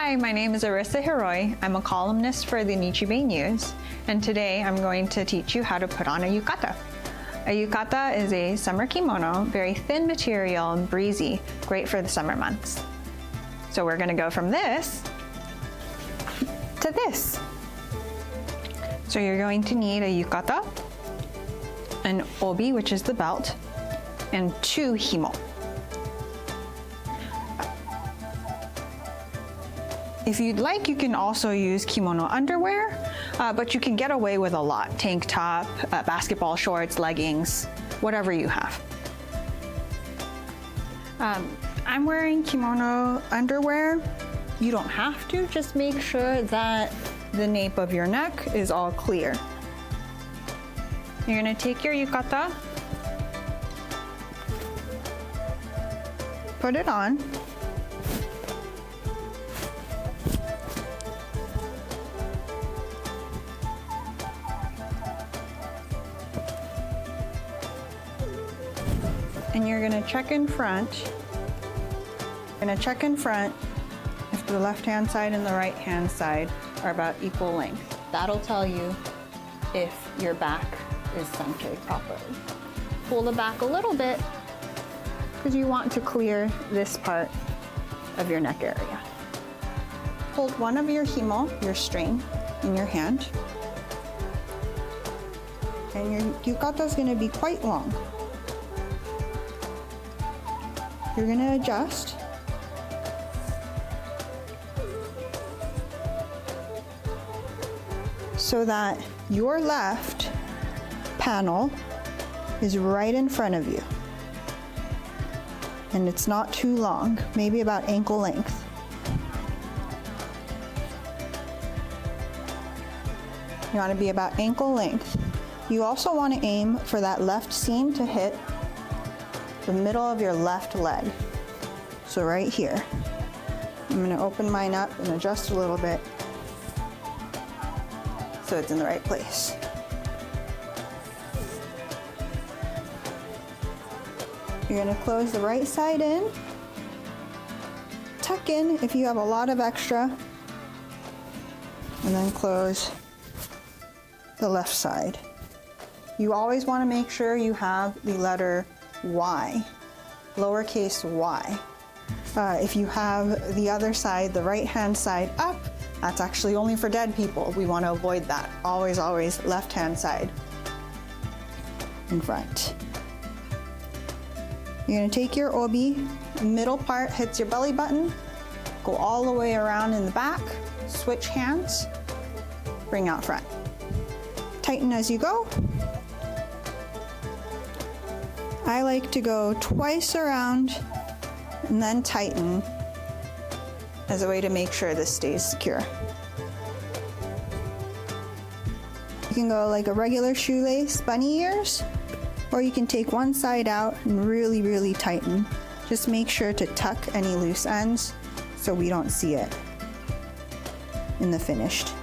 Hi, my name is Arisa Hiroi. I'm a columnist for the Nichi Bei News, and today I'm going to teach you how to put on a yukata. A yukata is a summer kimono, very thin material and breezy, great for the summer months. So we're going to go from this to this. So you're going to need a yukata, an obi, which is the belt, and 2 himo. If you'd like, you can also use kimono underwear, but you can get away with a lot. Tank top, basketball shorts, leggings, whatever you have. I'm wearing kimono underwear. You don't have to, just make sure that the nape of your neck is all clear. You're gonna take your yukata, put it on, and you're gonna check in front. You're gonna check in front if the left-hand side and the right-hand side are about equal length. That'll tell you if your back is centered properly. Pull the back a little bit because you want to clear this part of your neck area. Hold one of your himo, your string, in your hand. And your yukata is gonna be quite long. You're gonna adjust. So that your left panel is right in front of you. And it's not too long, maybe about ankle length. You wanna be about ankle length. You also wanna aim for that left seam to hit the middle of your left leg. So right here. I'm gonna open mine up and adjust a little bit so it's in the right place. You're gonna close the right side in, tuck in if you have a lot of extra, and then close the left side. You always wanna make sure you have the letter Y, lowercase y. If you have the other side, the right-hand side up, that's actually only for dead people. We want to avoid that. Always, always left-hand side in front. You're going to take your obi, middle part hits your belly button, go all the way around in the back, switch hands, bring out front. Tighten as you go. I like to go twice around and then tighten as a way to make sure this stays secure. You can go like a regular shoelace, bunny ears, or you can take one side out and really, really tighten. Just make sure to tuck any loose ends so we don't see it in the finished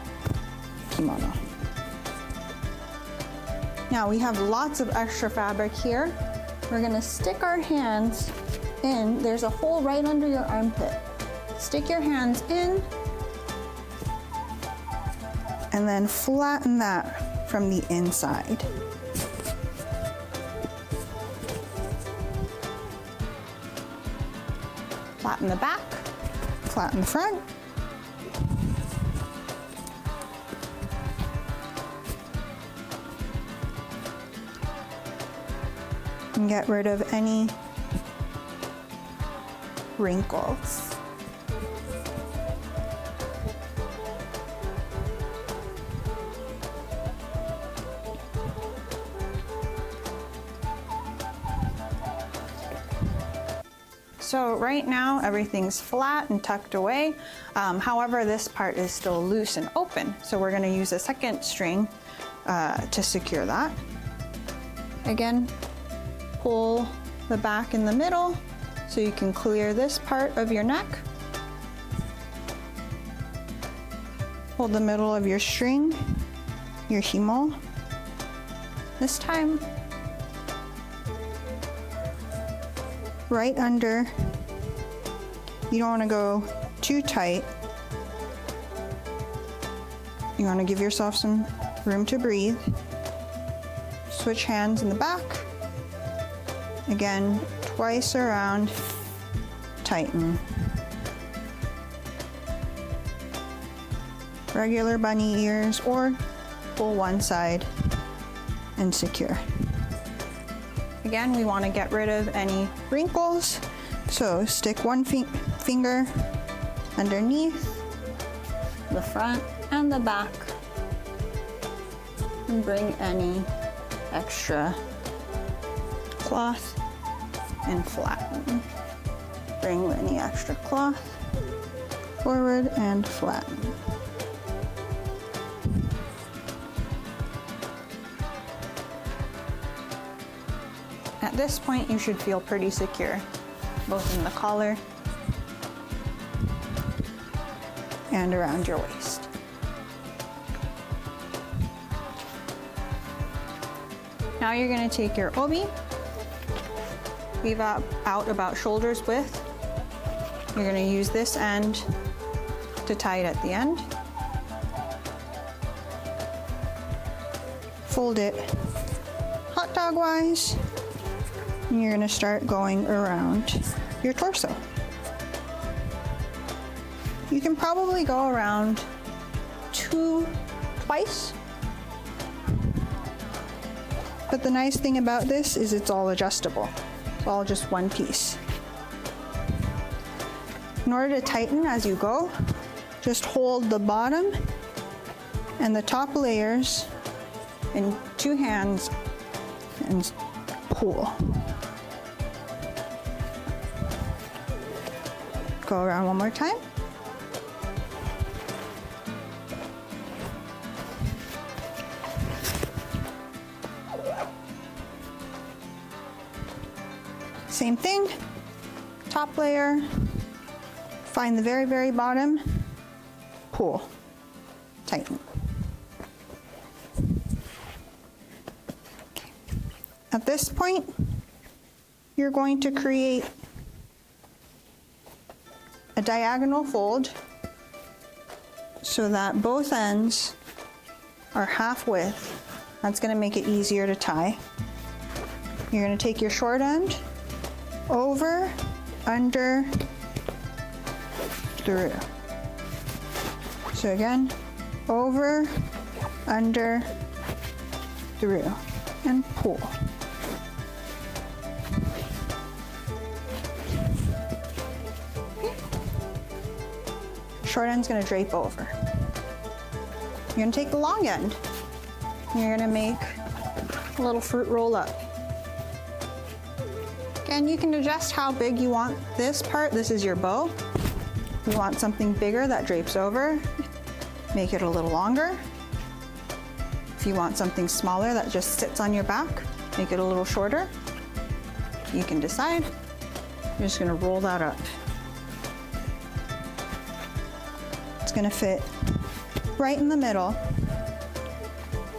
kimono. Now we have lots of extra fabric here. We're gonna stick our hands in. There's a hole right under your armpit. Stick your hands in and then flatten that from the inside. Flatten the back, flatten the front. And get rid of any wrinkles. So right now everything's flat and tucked away. However, this part is still loose and open. So we're gonna use a second string to secure that. Again, pull the back in the middle so you can clear this part of your neck. Hold the middle of your string, your himo. This time, right under. You don't want to go too tight You want to give yourself some room to breathe. Switch hands in the back. Again, twice around, tighten. Regular bunny ears, or pull one side and secure. Again, we want to get rid of any wrinkles, so stick one finger underneath the front and the back and bring any extra cloth and flatten. Bring any extra cloth forward and flatten. At this point, you should feel pretty secure, both in the collar and around your waist. Now you're going to take your obi, leave out about shoulder's width. You're going to use this end to tie it at the end. Fold it hot dog wise, and you're going to start going around your torso. You can probably go around twice. But the nice thing about this is it's all adjustable. It's all just one piece. In order to tighten as you go, just hold the bottom and the top layers in two hands and pull. Go around one more time. Same thing, top layer, find the very, very bottom, pull, tighten. Okay. At this point, you're going to create a diagonal fold so that both ends are half width. That's going to make it easier to tie. You're going to take your short end, over, under, through. So again, over, under, through, and pull. Okay. Short end's gonna drape over. You're gonna take the long end, and you're gonna make a little fruit roll up. And you can adjust how big you want this part. This is your bow. You want something bigger that drapes over, make it a little longer. If you want something smaller that just sits on your back, make it a little shorter. You can decide. You're just gonna roll that up. It's gonna fit right in the middle,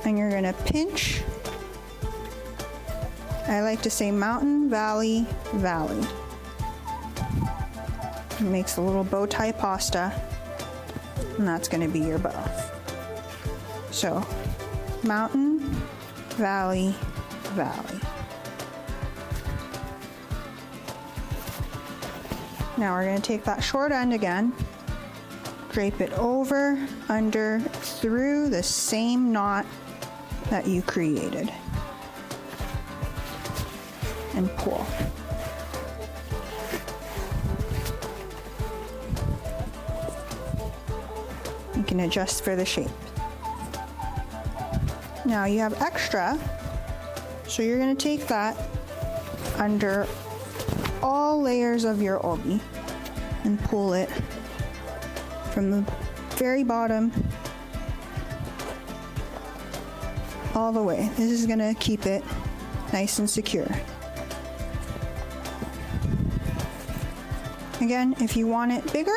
and you're gonna pinch. I like to say mountain, valley, valley. It makes a little bow tie pasta, and that's going to be your bow. So, mountain, valley, valley. Now we're going to take that short end again, drape it over, under, through the same knot that you created, and pull. You can adjust for the shape. Now you have extra, so you're going to take that under all layers of your obi and pull it from the very bottom all the way. This is going to keep it nice and secure. Again, if you want it bigger,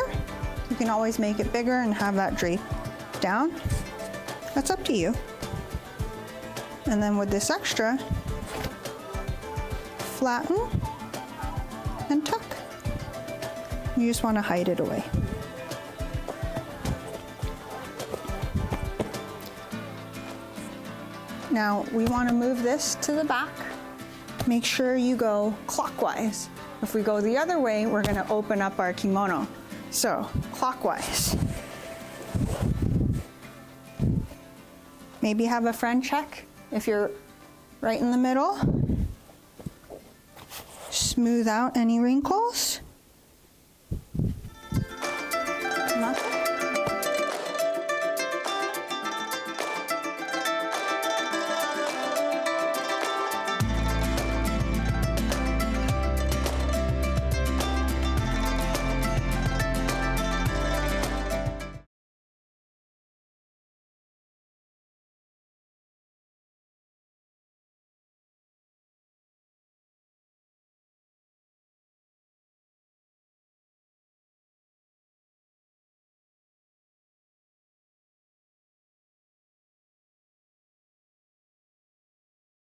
you can always make it bigger and have that drape down. That's up to you. And then with this extra, flatten and tuck. You just want to hide it away. Now we want to move this to the back. Make sure you go clockwise. If we go the other way, we're going to open up our kimono. So clockwise. Maybe have a friend check if you're right in the middle. Smooth out any wrinkles.